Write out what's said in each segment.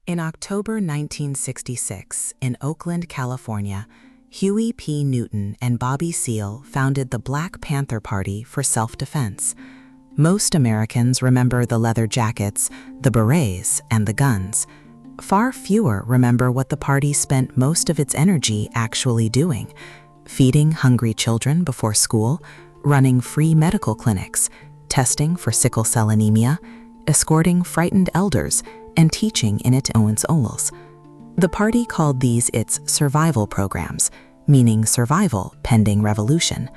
In October 1966, in Oakland, California, Huey P. Newton and Bobby Seale founded the Black Panther Party for self-defense. Most Americans remember the leather jackets, the berets, and the guns. Far fewer remember what the party spent most of its energy actually doing: feeding hungry children before school, running free medical clinics, testing for sickle-cell anemia, escorting frightened elders, and teaching in its own souls. The party called these its survival programs, meaning survival pending revolution.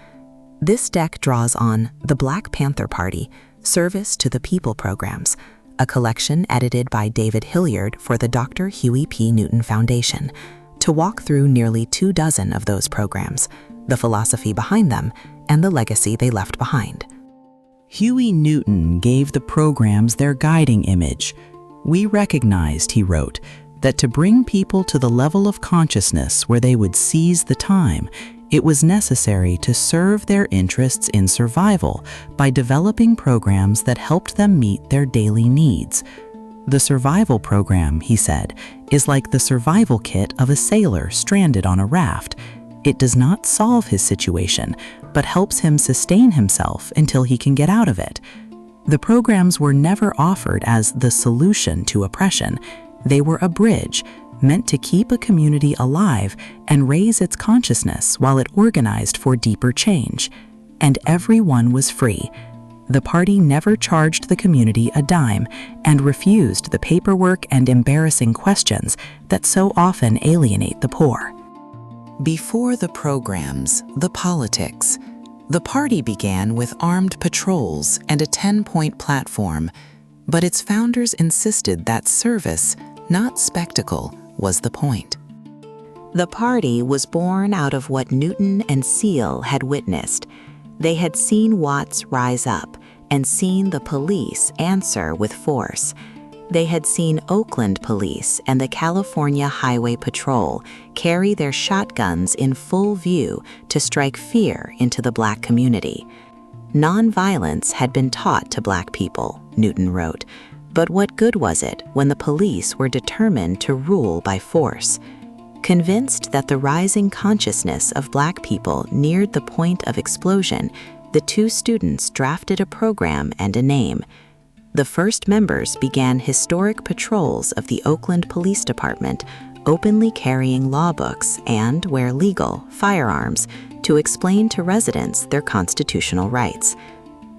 This deck draws on the Black Panther Party, Service to the People programs, a collection edited by David Hilliard for the Dr. Huey P. Newton Foundation, to walk through nearly 24 of those programs, the philosophy behind them, and the legacy they left behind. Huey Newton gave the programs their guiding image. "We recognized," he wrote, "that to bring people to the level of consciousness where they would seize the time, it was necessary to serve their interests in survival by developing programs that helped them meet their daily needs. The survival program," he said, "is like the survival kit of a sailor stranded on a raft. It does not solve his situation, but helps him sustain himself until he can get out of it." The programs were never offered as the solution to oppression. They were a bridge, meant to keep a community alive and raise its consciousness while it organized for deeper change. And everyone was free. The party never charged the community a dime and refused the paperwork and embarrassing questions that so often alienate the poor. Before the programs, the politics. The party began with armed patrols and a 10-point platform, but its founders insisted that service, not spectacle, was the point. The party was born out of what Newton and Seale had witnessed. They had seen Watts rise up and seen the police answer with force. They had seen Oakland police and the California Highway Patrol carry their shotguns in full view to strike fear into the Black community. Nonviolence had been taught to Black people, Newton wrote, but what good was it when the police were determined to rule by force? Convinced that the rising consciousness of Black people neared the point of explosion, the two students drafted a program and a name. The first members began historic patrols of the Oakland Police Department, openly carrying law books and, where legal, firearms, to explain to residents their constitutional rights.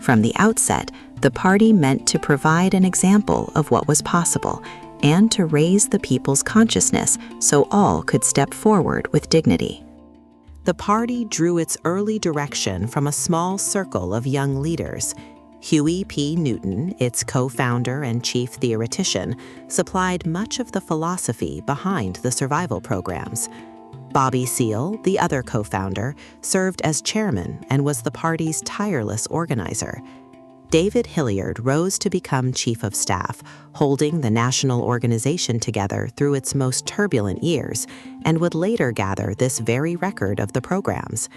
From the outset, the party meant to provide an example of what was possible and to raise the people's consciousness so all could step forward with dignity. The party drew its early direction from a small circle of young leaders. Huey P. Newton, its co-founder and chief theoretician, supplied much of the philosophy behind the survival programs. Bobby Seale, the other co-founder, served as chairman and was the party's tireless organizer. David Hilliard rose to become chief of staff, holding the national organization together through its most turbulent years, and would later gather this very record of the programs.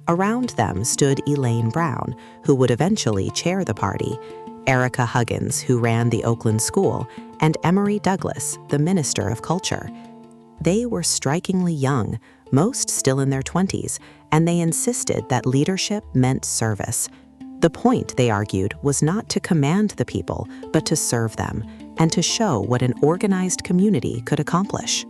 Around them stood Elaine Brown, who would eventually chair the party, Erica Huggins, who ran the Oakland School, and Emory Douglas, the Minister of Culture. They were strikingly young, most still in their 20s, and they insisted that leadership meant service. The point, they argued, was not to command the people, but to serve them, and to show what an organized community could accomplish.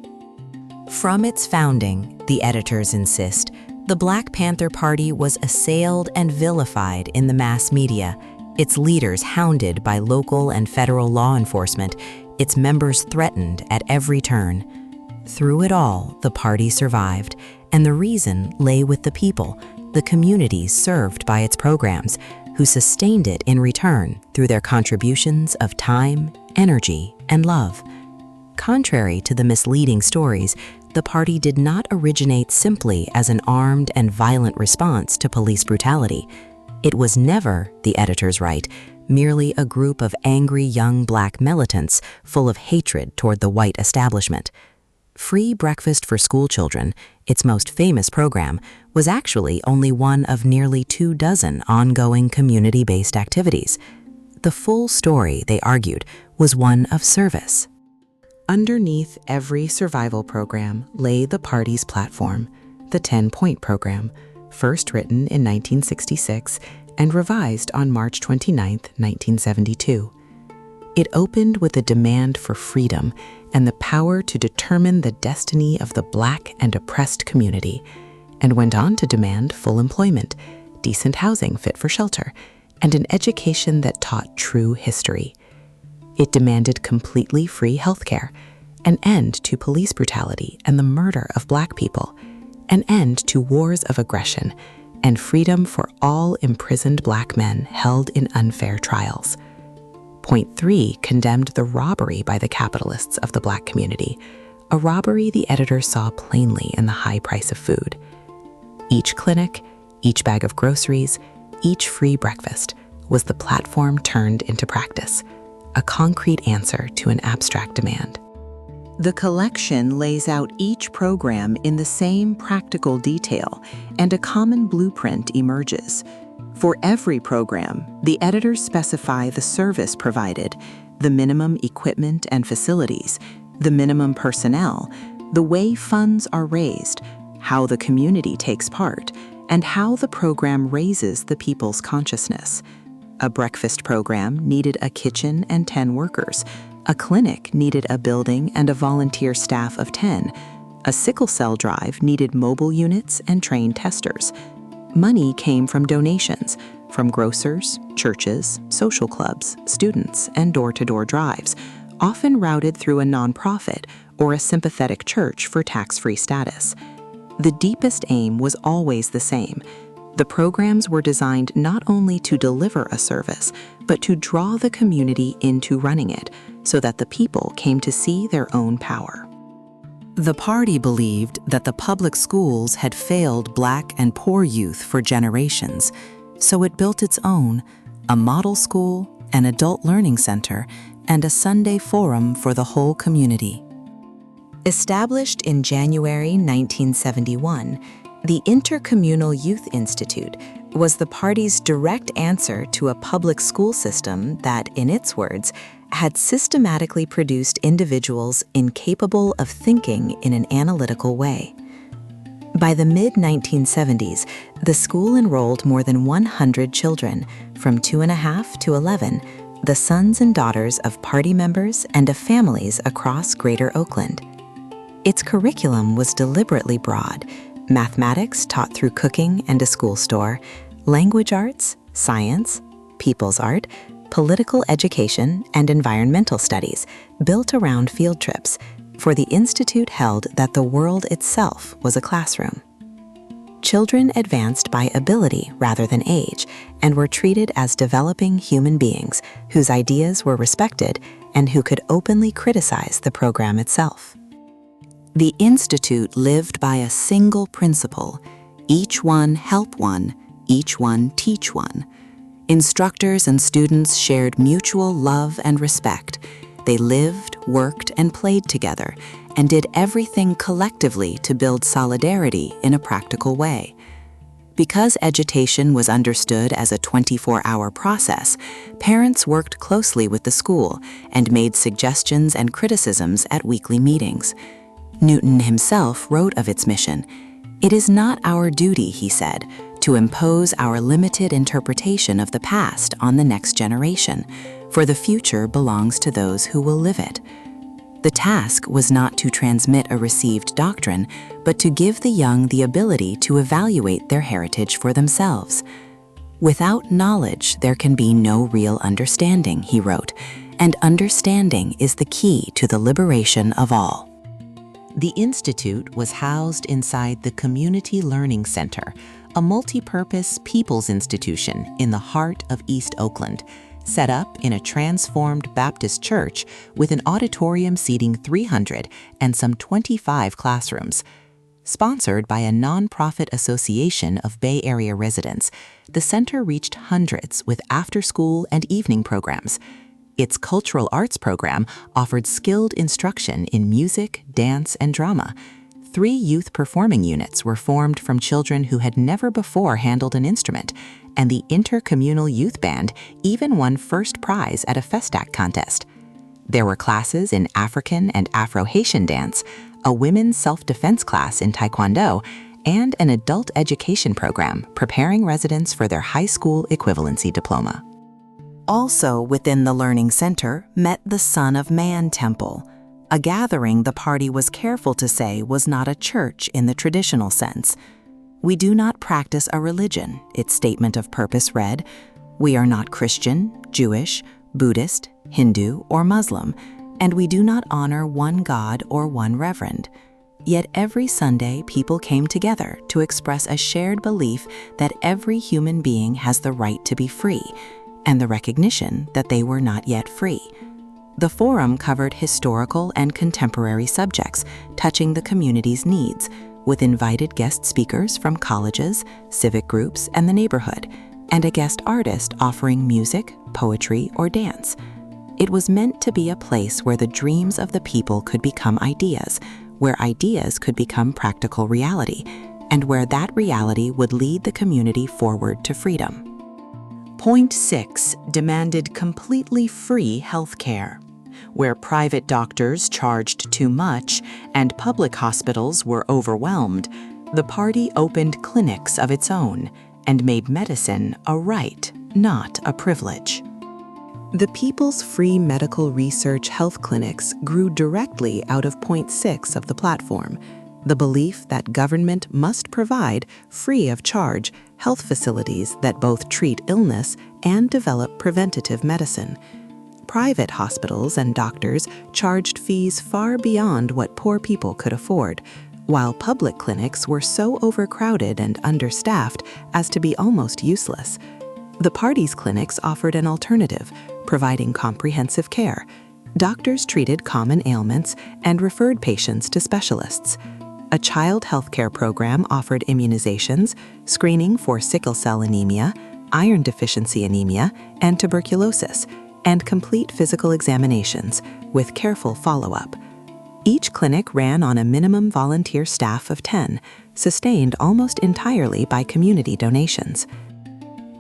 From its founding, the editors insist, the Black Panther Party was assailed and vilified in the mass media, its leaders hounded by local and federal law enforcement, its members threatened at every turn. Through it all, the party survived, and the reason lay with the people, the communities served by its programs, who sustained it in return through their contributions of time, energy, and love. Contrary to the misleading stories, the party did not originate simply as an armed and violent response to police brutality. It was never, the editors write, merely a group of angry young Black militants full of hatred toward the white establishment. Free Breakfast for Schoolchildren, its most famous program, was actually only one of nearly 24 ongoing community-based activities. The full story, they argued, was one of service. underneath every survival program lay the party's platform, the 10-point program, first written in 1966 and revised on March 29, 1972. It opened with a demand for freedom and the power to determine the destiny of the Black and oppressed community, and went on to demand full employment, decent housing fit for shelter, and an education that taught true history. It demanded completely free healthcare, an end to police brutality and the murder of Black people, an end to wars of aggression, and freedom for all imprisoned Black men held in unfair trials. Point 3 condemned the robbery by the capitalists of the Black community, a robbery the editor saw plainly in the high price of food. Each clinic, each bag of groceries, each free breakfast was the platform turned into practice, a concrete answer to an abstract demand. The collection lays out each program in the same practical detail, and a common blueprint emerges. For every program, the editors specify the service provided, the minimum equipment and facilities, the minimum personnel, the way funds are raised, how the community takes part, and how the program raises the people's consciousness. A breakfast program needed a kitchen and 10 workers. A clinic needed a building and a volunteer staff of 10. A sickle-cell drive needed mobile units and trained testers. Money came from donations, from grocers, churches, social clubs, students, and door-to-door drives, often routed through a nonprofit or a sympathetic church for tax-free status. The deepest aim was always the same. The programs were designed not only to deliver a service, but to draw the community into running it, so that the people came to see their own power. The party believed that the public schools had failed Black and poor youth for generations, so it built its own, a model school, an adult learning center, and a Sunday forum for the whole community. Established in January 1971, the Intercommunal Youth Institute was the party's direct answer to a public school system that, in its words, had systematically produced individuals incapable of thinking in an analytical way. By the mid-1970s, the school enrolled more than 100 children, from 2.5 to 11, the sons and daughters of party members and of families across Greater Oakland. Its curriculum was deliberately broad: mathematics taught through cooking and a school store, language arts, science, people's art, political education, and environmental studies built around field trips, for the Institute held that the world itself was a classroom. Children advanced by ability rather than age and were treated as developing human beings whose ideas were respected and who could openly criticize the program itself. The Institute lived by a single principle: each one help one, each one teach one. Instructors and students shared mutual love and respect. They lived, worked, and played together, and did everything collectively to build solidarity in a practical way. Because education was understood as a 24-hour process, parents worked closely with the school and made suggestions and criticisms at weekly meetings. Newton himself wrote of its mission. "It is not our duty," he said, "to impose our limited interpretation of the past on the next generation, for the future belongs to those who will live it." The task was not to transmit a received doctrine, but to give the young the ability to evaluate their heritage for themselves. "Without knowledge, there can be no real understanding," he wrote, "and understanding is the key to the liberation of all." The Institute was housed inside the Community Learning Center, a multi-purpose people's institution in the heart of East Oakland, set up in a transformed Baptist church with an auditorium seating 300 and some 25 classrooms. Sponsored by a nonprofit association of Bay Area residents, the center reached hundreds with after-school and evening programs. Its cultural arts program offered skilled instruction in music, dance, and drama. 3 youth performing units were formed from children who had never before handled an instrument, and the Intercommunal Youth Band even won first prize at a Festac contest. There were classes in African and Afro-Haitian dance, a women's self-defense class in Taekwondo, and an adult education program preparing residents for their high school equivalency diploma. Also within the Learning Center met the Son of Man Temple, a gathering the party was careful to say was not a church in the traditional sense. "We do not practice a religion," its statement of purpose read. "We are not Christian, Jewish, Buddhist, Hindu, or Muslim, and we do not honor one God or one reverend." Yet every Sunday, people came together to express a shared belief that every human being has the right to be free, and the recognition that they were not yet free. The forum covered historical and contemporary subjects touching the community's needs, with invited guest speakers from colleges, civic groups, and the neighborhood, and a guest artist offering music, poetry, or dance. It was meant to be a place where the dreams of the people could become ideas, where ideas could become practical reality, and where that reality would lead the community forward to freedom. Point 6 demanded completely free health care. Where private doctors charged too much and public hospitals were overwhelmed, the party opened clinics of its own and made medicine a right, not a privilege. The People's Free Medical Research Health Clinics grew directly out of Point 6 of the platform, the belief that government must provide, free of charge, health facilities that both treat illness and develop preventative medicine. Private hospitals and doctors charged fees far beyond what poor people could afford, while public clinics were so overcrowded and understaffed as to be almost useless. The party's clinics offered an alternative, providing comprehensive care. Doctors treated common ailments and referred patients to specialists. A child health care program offered immunizations, screening for sickle-cell anemia, iron deficiency anemia, and tuberculosis, and complete physical examinations with careful follow-up. Each clinic ran on a minimum volunteer staff of 10, sustained almost entirely by community donations.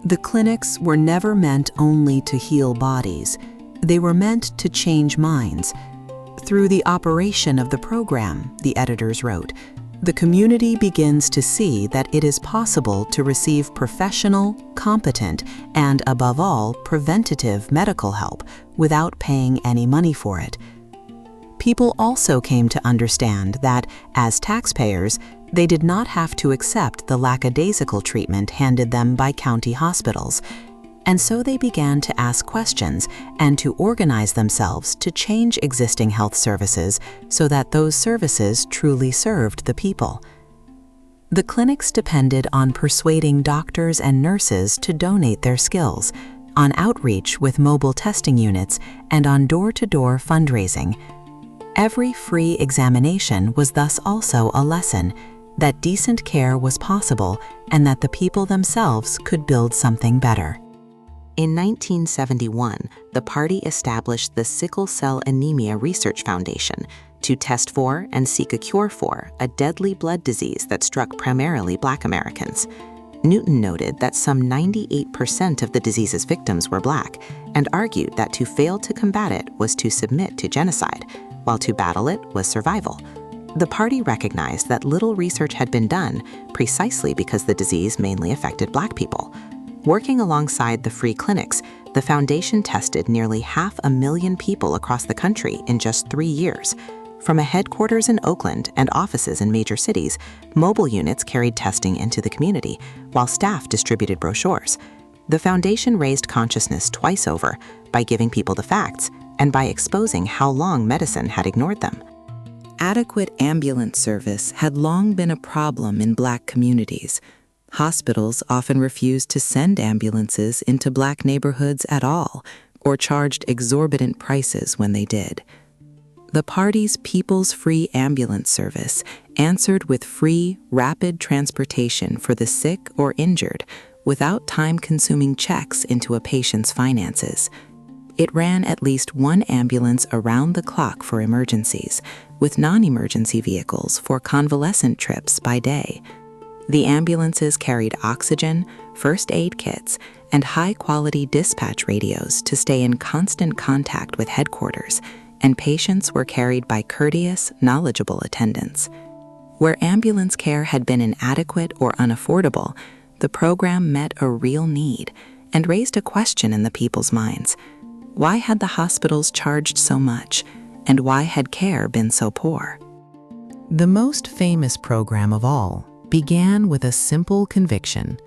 The clinics were never meant only to heal bodies. They were meant to change minds. Through the operation of the program, the editors wrote, the community begins to see that it is possible to receive professional, competent, and above all, preventative medical help without paying any money for it. People also came to understand that, as taxpayers, they did not have to accept the lackadaisical treatment handed them by county hospitals, and so they began to ask questions and to organize themselves to change existing health services so that those services truly served the people. The clinics depended on persuading doctors and nurses to donate their skills, on outreach with mobile testing units, and on door-to-door fundraising. Every free examination was thus also a lesson that decent care was possible and that the people themselves could build something better. In 1971, the party established the Sickle-Cell Anemia Research Foundation to test for and seek a cure for a deadly blood disease that struck primarily Black Americans. Newton noted that some 98% of the disease's victims were Black and argued that to fail to combat it was to submit to genocide, while to battle it was survival. The party recognized that little research had been done precisely because the disease mainly affected Black people. Working alongside the free clinics, the foundation tested nearly 500,000 people across the country in just 3 years. From a headquarters in Oakland and offices in major cities, mobile units carried testing into the community, while staff distributed brochures. The foundation raised consciousness twice over by giving people the facts and by exposing how long medicine had ignored them. Adequate ambulance service had long been a problem in Black communities. Hospitals often refused to send ambulances into Black neighborhoods at all, or charged exorbitant prices when they did. The party's People's Free Ambulance Service answered with free, rapid transportation for the sick or injured without time-consuming checks into a patient's finances. It ran at least one ambulance around the clock for emergencies, with non-emergency vehicles for convalescent trips by day. The ambulances carried oxygen, first aid kits, and high-quality dispatch radios to stay in constant contact with headquarters, and patients were carried by courteous, knowledgeable attendants. Where ambulance care had been inadequate or unaffordable, the program met a real need and raised a question in the people's minds. Why had the hospitals charged so much, and why had care been so poor? The most famous program of all began with a simple conviction: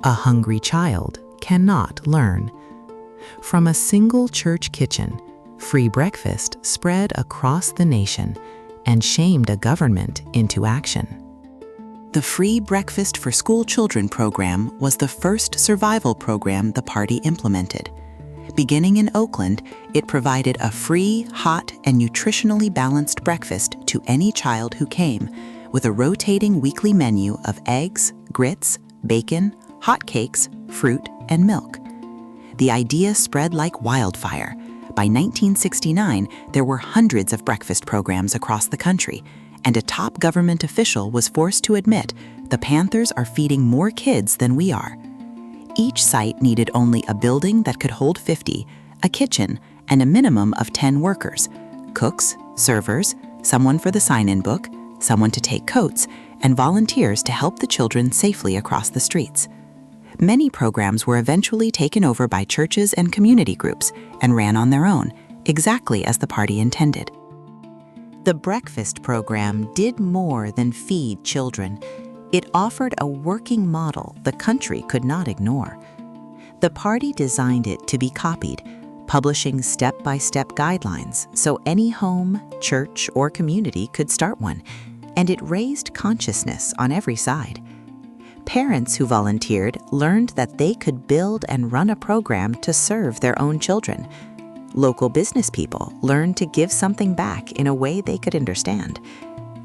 a hungry child cannot learn. From a single church kitchen, free breakfast spread across the nation and shamed a government into action. The Free Breakfast for Schoolchildren program was the first survival program the party implemented. Beginning in Oakland, it provided a free, hot, and nutritionally balanced breakfast to any child who came, with a rotating weekly menu of eggs, grits, bacon, hot cakes, fruit, and milk. The idea spread like wildfire. By 1969, there were hundreds of breakfast programs across the country, and a top government official was forced to admit the Panthers are feeding more kids than we are. Each site needed only a building that could hold 50, a kitchen, and a minimum of 10 workers: cooks, servers, someone for the sign-in book, someone to take coats, and volunteers to help the children safely across the streets. Many programs were eventually taken over by churches and community groups and ran on their own, exactly as the party intended. The breakfast program did more than feed children. It offered a working model the country could not ignore. The party designed it to be copied, publishing step-by-step guidelines so any home, church, or community could start one, and it raised consciousness on every side. Parents who volunteered learned that they could build and run a program to serve their own children. Local business people learned to give something back in a way they could understand.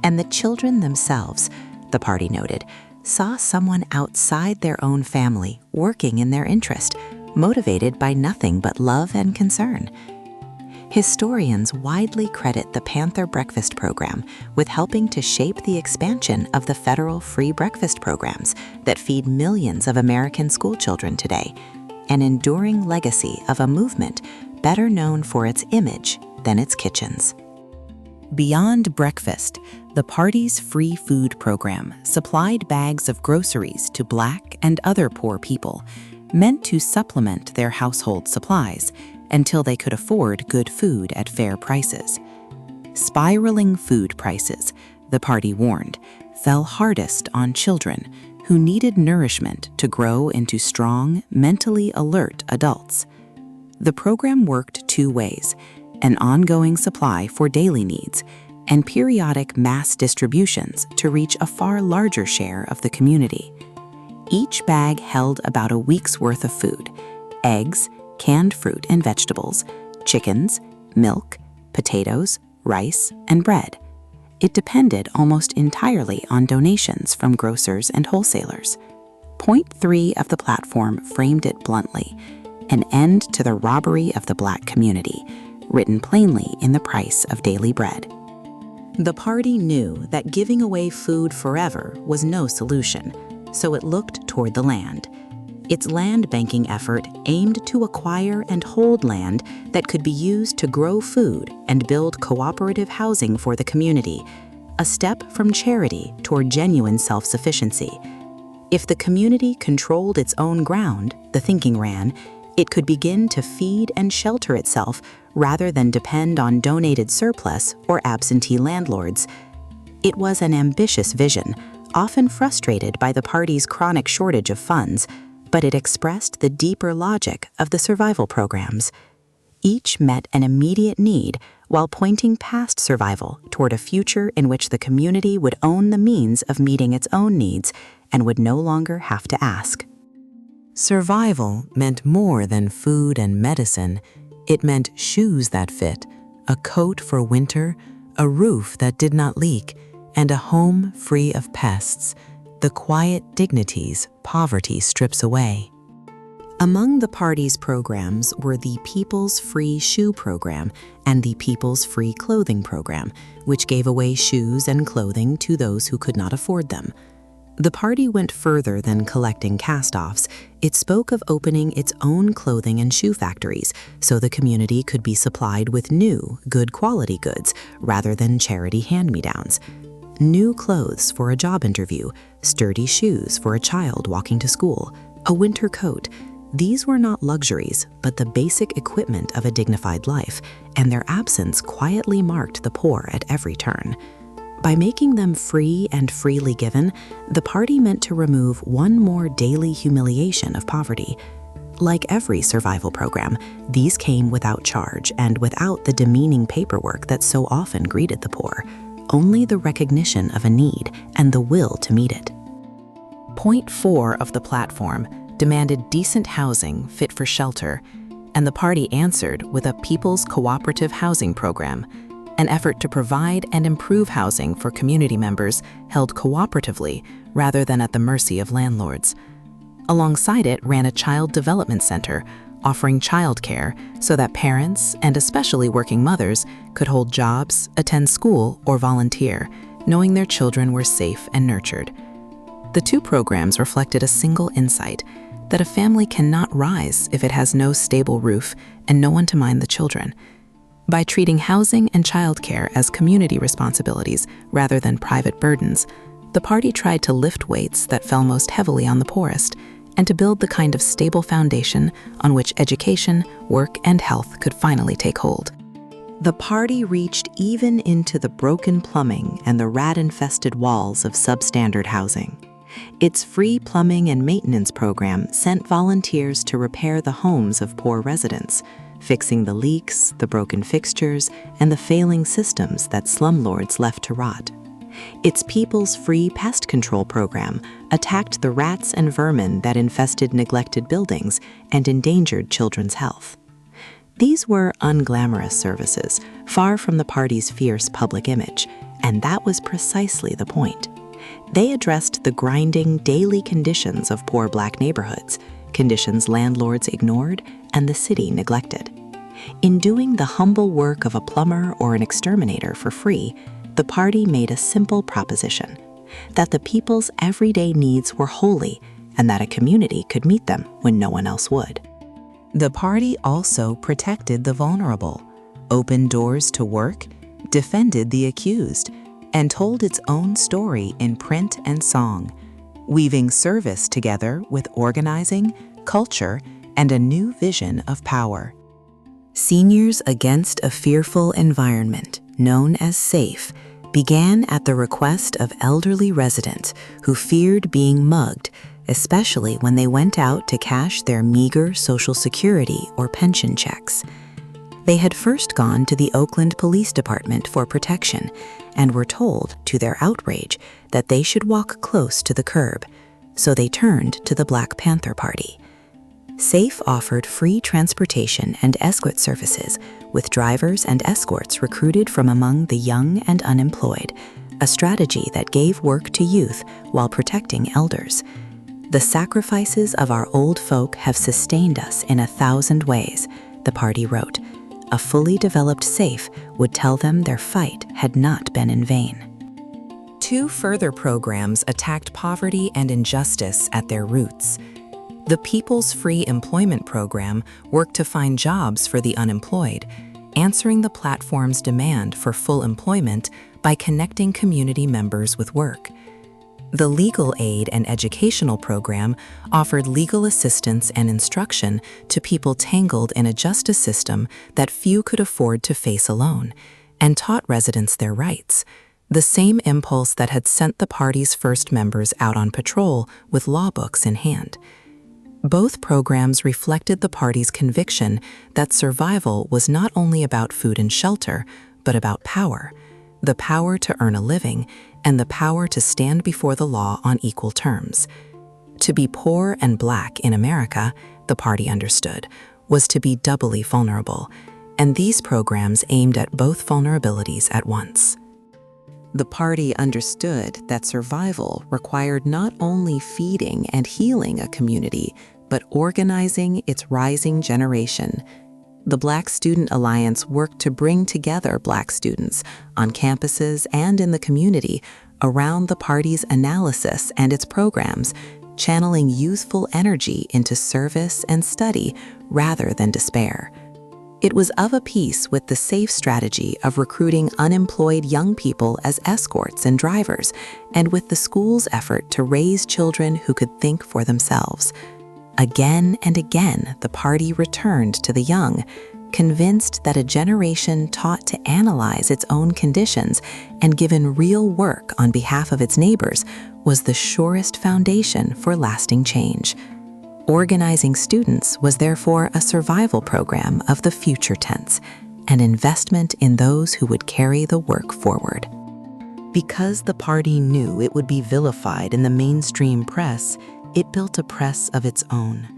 And the children themselves, the party noted, saw someone outside their own family working in their interest, motivated by nothing but love and concern. Historians widely credit the Panther Breakfast Program with helping to shape the expansion of the federal free breakfast programs that feed millions of American schoolchildren today, an enduring legacy of a movement better known for its image than its kitchens. Beyond breakfast, the party's free food program supplied bags of groceries to Black and other poor people, meant to supplement their household supplies until they could afford good food at fair prices. Spiraling food prices, the party warned, fell hardest on children who needed nourishment to grow into strong, mentally alert adults. The program worked two ways: an ongoing supply for daily needs and periodic mass distributions to reach a far larger share of the community. Each bag held about a week's worth of food: eggs, canned fruit and vegetables, chickens, milk, potatoes, rice, and bread. It depended almost entirely on donations from grocers and wholesalers. Point 3 of the platform framed it bluntly: an end to the robbery of the Black community, written plainly in the price of daily bread. The party knew that giving away food forever was no solution, so it looked toward the land. Its land banking effort aimed to acquire and hold land that could be used to grow food and build cooperative housing for the community, a step from charity toward genuine self-sufficiency. If the community controlled its own ground, the thinking ran, it could begin to feed and shelter itself rather than depend on donated surplus or absentee landlords. It was an ambitious vision, often frustrated by the party's chronic shortage of funds, but it expressed the deeper logic of the survival programs. Each met an immediate need while pointing past survival toward a future in which the community would own the means of meeting its own needs and would no longer have to ask. Survival meant more than food and medicine. It meant shoes that fit, a coat for winter, a roof that did not leak, and a home free of pests, the quiet dignities poverty strips away. Among the party's programs were the People's Free Shoe Program and the People's Free Clothing Program, which gave away shoes and clothing to those who could not afford them. The party went further than collecting cast-offs. It spoke of opening its own clothing and shoe factories so the community could be supplied with new, good-quality goods rather than charity hand-me-downs. New clothes for a job interview, sturdy shoes for a child walking to school, a winter coat. These were not luxuries, but the basic equipment of a dignified life, and their absence quietly marked the poor at every turn. By making them free and freely given, the party meant to remove one more daily humiliation of poverty. Like every survival program, these came without charge and without the demeaning paperwork that so often greeted the poor, only the recognition of a need and the will to meet it. Point 4 of the platform demanded decent housing fit for shelter, and the party answered with a People's Cooperative Housing Program, an effort to provide and improve housing for community members held cooperatively rather than at the mercy of landlords. Alongside it ran a child development center offering childcare so that parents, and especially working mothers, could hold jobs, attend school, or volunteer, knowing their children were safe and nurtured. The two programs reflected a single insight, that a family cannot rise if it has no stable roof and no one to mind the children. By treating housing and childcare as community responsibilities rather than private burdens, the party tried to lift weights that fell most heavily on the poorest and to build the kind of stable foundation on which education, work, and health could finally take hold. The party reached even into the broken plumbing and the rat-infested walls of substandard housing. Its free plumbing and maintenance program sent volunteers to repair the homes of poor residents, fixing the leaks, the broken fixtures, and the failing systems that slumlords left to rot. Its People's Free Pest Control program attacked the rats and vermin that infested neglected buildings and endangered children's health. These were unglamorous services, far from the party's fierce public image, and that was precisely the point. They addressed the grinding, daily conditions of poor Black neighborhoods, conditions landlords ignored and the city neglected. In doing the humble work of a plumber or an exterminator for free, the party made a simple proposition, that the people's everyday needs were holy and that a community could meet them when no one else would. The party also protected the vulnerable, opened doors to work, defended the accused, and told its own story in print and song, weaving service together with organizing, culture, and a new vision of power. Seniors Against a Fearful Environment, known as SAFE, began at the request of elderly residents who feared being mugged, especially when they went out to cash their meager Social Security or pension checks. They had first gone to the Oakland Police Department for protection and were told, to their outrage, that they should walk close to the curb, so they turned to the Black Panther Party. SAFE offered free transportation and escort services, with drivers and escorts recruited from among the young and unemployed, a strategy that gave work to youth while protecting elders. The sacrifices of our old folk have sustained us in 1,000 ways, the party wrote. A fully developed SAFE would tell them their fight had not been in vain. Two further programs attacked poverty and injustice at their roots. The People's Free Employment Program worked to find jobs for the unemployed, answering the platform's demand for full employment by connecting community members with work. The Legal Aid and Educational Program offered legal assistance and instruction to people tangled in a justice system that few could afford to face alone, and taught residents their rights, the same impulse that had sent the party's first members out on patrol with law books in hand. Both programs reflected the party's conviction that survival was not only about food and shelter, but about power, the power to earn a living, and the power to stand before the law on equal terms. To be poor and Black in America, the party understood, was to be doubly vulnerable, and these programs aimed at both vulnerabilities at once. The party understood that survival required not only feeding and healing a community, but organizing its rising generation. The Black Student Alliance worked to bring together Black students on campuses and in the community, around the party's analysis and its programs, channeling youthful energy into service and study rather than despair. It was of a piece with the safe strategy of recruiting unemployed young people as escorts and drivers, and with the school's effort to raise children who could think for themselves. Again and again, the party returned to the young, convinced that a generation taught to analyze its own conditions and given real work on behalf of its neighbors was the surest foundation for lasting change. Organizing students was therefore a survival program of the future tense, an investment in those who would carry the work forward. Because the party knew it would be vilified in the mainstream press, it built a press of its own,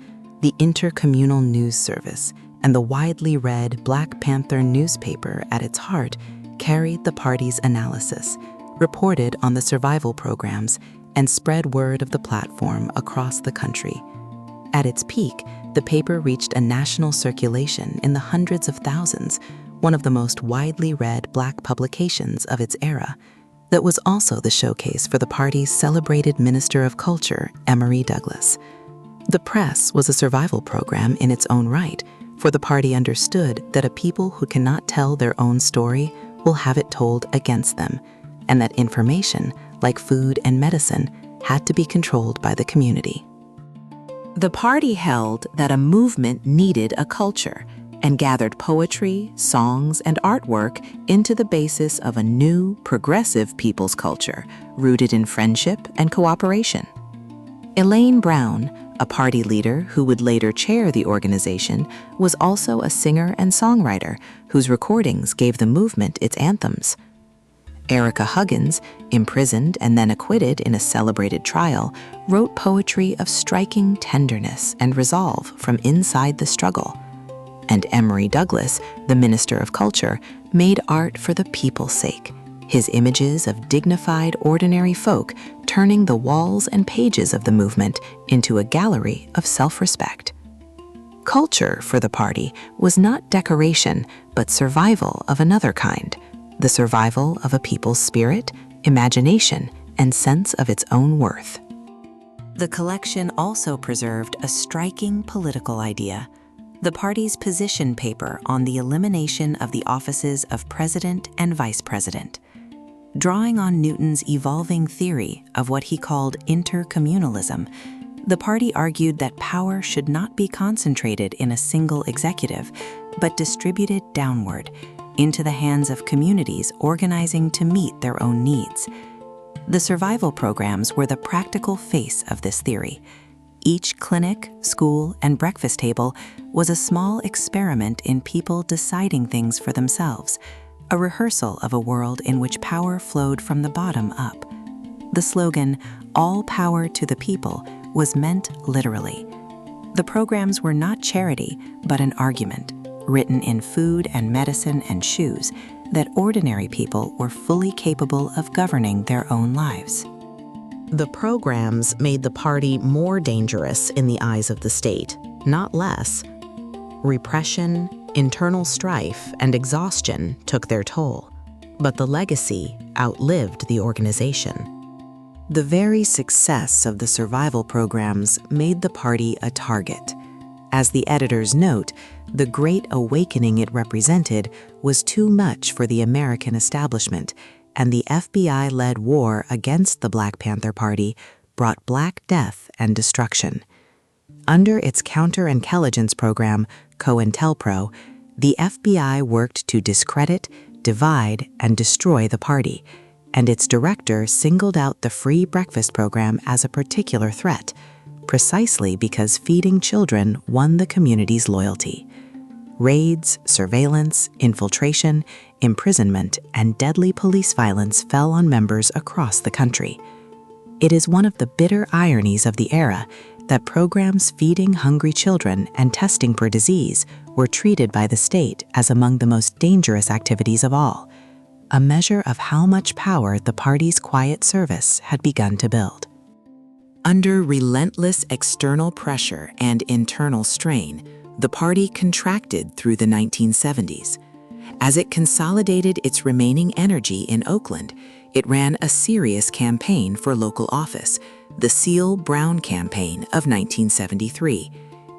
the Intercommunal News Service, and the widely read Black Panther newspaper at its heart carried the party's analysis, reported on the survival programs, and spread word of the platform across the country. At its peak, the paper reached a national circulation in the hundreds of thousands, one of the most widely read Black publications of its era. That was also the showcase for the party's celebrated Minister of Culture, Emory Douglas. The press was a survival program in its own right, for the party understood that a people who cannot tell their own story will have it told against them, and that information, like food and medicine, had to be controlled by the community. The party held that a movement needed a culture and gathered poetry, songs, and artwork into the basis of a new, progressive people's culture rooted in friendship and cooperation. Elaine Brown, a party leader who would later chair the organization, was also a singer and songwriter whose recordings gave the movement its anthems. Erica Huggins, imprisoned and then acquitted in a celebrated trial, wrote poetry of striking tenderness and resolve from inside the struggle. And Emory Douglas, the Minister of Culture, made art for the people's sake, his images of dignified, ordinary folk turning the walls and pages of the movement into a gallery of self-respect. Culture for the party was not decoration, but survival of another kind, the survival of a people's spirit, imagination, and sense of its own worth. The collection also preserved a striking political idea, the party's position paper on the elimination of the offices of president and vice president. Drawing on Newton's evolving theory of what he called intercommunalism, the party argued that power should not be concentrated in a single executive, but distributed downward, into the hands of communities organizing to meet their own needs. The survival programs were the practical face of this theory. Each clinic, school, and breakfast table was a small experiment in people deciding things for themselves, a rehearsal of a world in which power flowed from the bottom up. The slogan, "All power to the people," was meant literally. The programs were not charity, but an argument, written in food and medicine and shoes, that ordinary people were fully capable of governing their own lives. The programs made the party more dangerous in the eyes of the state, not less. Repression, internal strife, and exhaustion took their toll, but the legacy outlived the organization. The very success of the survival programs made the party a target. As the editors note, the great awakening it represented was too much for the American establishment, and the FBI-led war against the Black Panther Party brought Black death and destruction. Under its counterintelligence program, COINTELPRO, the FBI worked to discredit, divide, and destroy the party, and its director singled out the free breakfast program as a particular threat, precisely because feeding children won the community's loyalty. Raids, surveillance, infiltration, imprisonment, and deadly police violence fell on members across the country. It is one of the bitter ironies of the era that programs feeding hungry children and testing for disease were treated by the state as among the most dangerous activities of all, a measure of how much power the party's quiet service had begun to build. Under relentless external pressure and internal strain, the party contracted through the 1970s. As it consolidated its remaining energy in Oakland, it ran a serious campaign for local office, the Seale-Brown Campaign of 1973,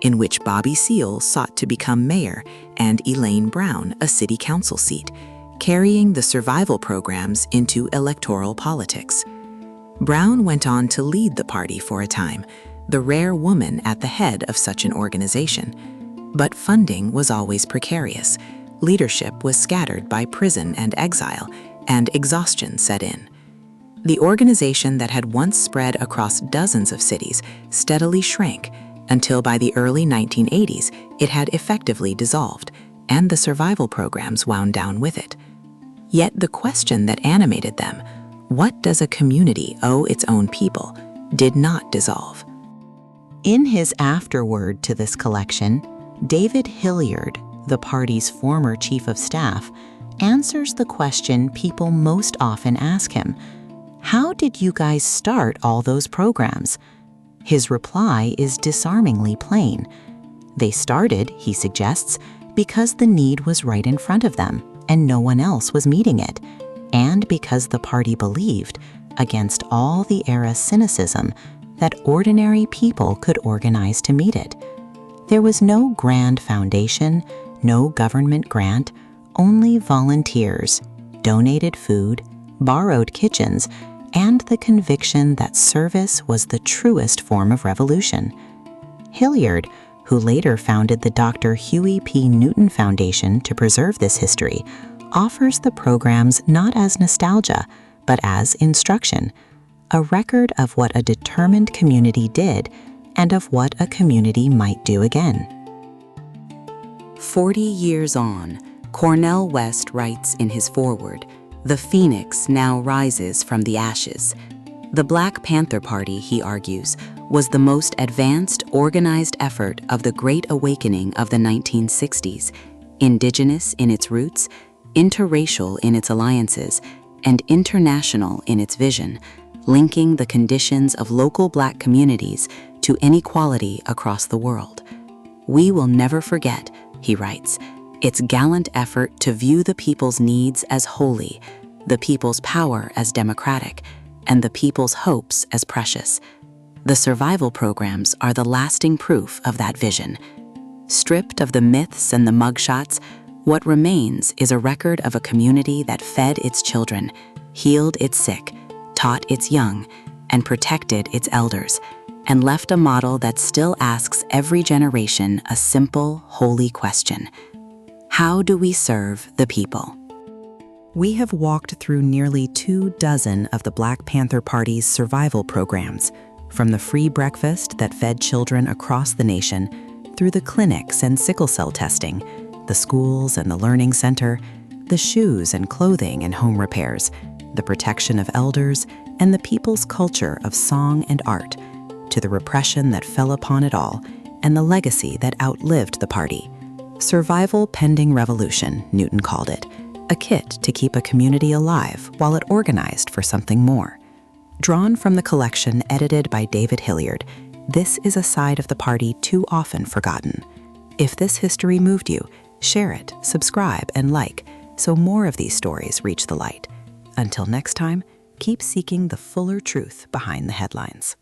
in which Bobby Seale sought to become mayor and Elaine Brown a city council seat, carrying the survival programs into electoral politics. Brown went on to lead the party for a time, the rare woman at the head of such an organization. But funding was always precarious, leadership was scattered by prison and exile, and exhaustion set in. The organization that had once spread across dozens of cities steadily shrank until by the early 1980s it had effectively dissolved, and the survival programs wound down with it. Yet the question that animated them, what does a community owe its own people, did not dissolve. In his afterword to this collection, David Hilliard, the party's former chief of staff, answers the question people most often ask him: how did you guys start all those programs? His reply is disarmingly plain. They started, he suggests, because the need was right in front of them and no one else was meeting it, and because the party believed, against all the era's cynicism, that ordinary people could organize to meet it. There was no grand foundation, no government grant, only volunteers, donated food, borrowed kitchens, and the conviction that service was the truest form of revolution. Hilliard, who later founded the Dr. Huey P. Newton Foundation to preserve this history, offers the programs not as nostalgia, but as instruction, a record of what a determined community did and of what a community might do again. 40 years on, Cornel West writes in his foreword, "The phoenix now rises from the ashes." The Black Panther Party, he argues, was the most advanced, organized effort of the Great Awakening of the 1960s, indigenous in its roots, interracial in its alliances, and international in its vision, linking the conditions of local Black communities to inequality across the world. "We will never forget," he writes, "its gallant effort to view the people's needs as holy, the people's power as democratic, and the people's hopes as precious. The survival programs are the lasting proof of that vision. Stripped of the myths and the mugshots, what remains is a record of a community that fed its children, healed its sick, taught its young, and protected its elders, and left a model that still asks every generation a simple, holy question: how do we serve the people?" We have walked through nearly 24 of the Black Panther Party's survival programs, from the free breakfast that fed children across the nation, through the clinics and sickle-cell testing, the schools and the learning center, the shoes and clothing and home repairs, the protection of elders, and the people's culture of song and art, to the repression that fell upon it all, and the legacy that outlived the party. Survival pending revolution, Newton called it, a kit to keep a community alive while it organized for something more. Drawn from the collection edited by David Hilliard, this is a side of the party too often forgotten. If this history moved you, share it, subscribe, and like, so more of these stories reach the light. Until next time, keep seeking the fuller truth behind the headlines.